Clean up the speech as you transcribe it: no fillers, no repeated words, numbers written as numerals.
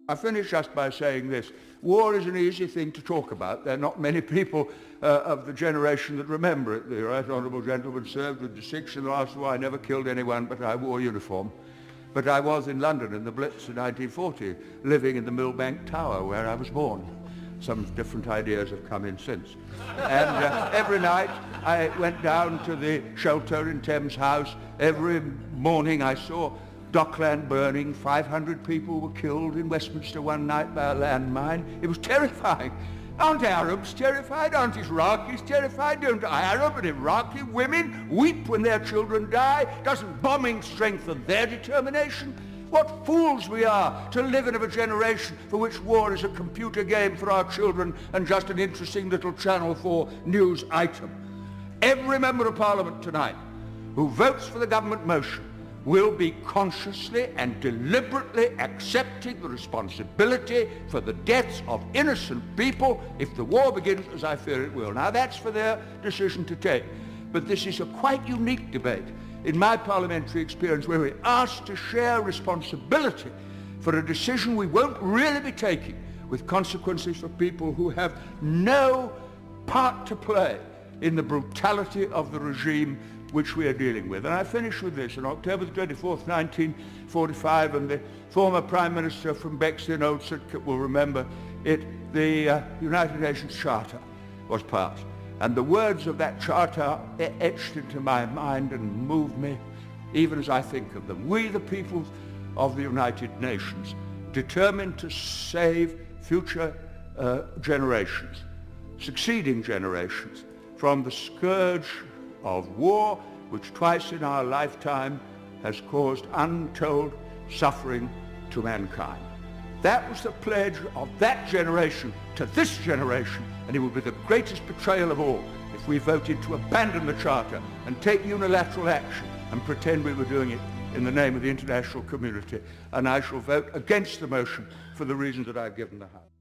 I finish just by saying this. War is an easy thing to talk about. There are not many people of the generation that remember it. The right honourable gentleman served with distinction in the last war. I never killed anyone, but I wore uniform. But I was in London in the Blitz in 1940, living in the Millbank Tower where I was born. Some different ideas have come in since. And every night I went down to the shelter in Thames House. Every morning I saw Dockland burning. 500 people were killed in Westminster one night by a landmine. It was terrifying. Aren't Arabs terrified? Aren't Iraqis terrified? Don't Arab and Iraqi women weep when their children die? Doesn't bombing strengthen their determination? What fools we are to live in a generation for which war is a computer game for our children and just an interesting little Channel 4 news item. Every member of Parliament tonight who votes for the government motion will be consciously and deliberately accepting the responsibility for the deaths of innocent people if the war begins, as I fear it will. Now, that's for their decision to take. But this is a quite unique debate in my parliamentary experience where we're asked to share responsibility for a decision we won't really be taking with consequences for people who have no part to play in the brutality of the regime which we are dealing with. And I finish with this. On October the 24th, 1945, and the former Prime Minister from Bexley, Old Sidcup, will remember it, the United Nations Charter was passed. And the words of that charter are etched into my mind and move me even as I think of them. We, the people of the United Nations, determined to save future generations, succeeding generations, from the scourge of war, which twice in our lifetime has caused untold suffering to mankind. That was the pledge of that generation to this generation, and it would be the greatest betrayal of all if we voted to abandon the Charter and take unilateral action and pretend we were doing it in the name of the international community. And I shall vote against the motion for the reasons that I've given the House.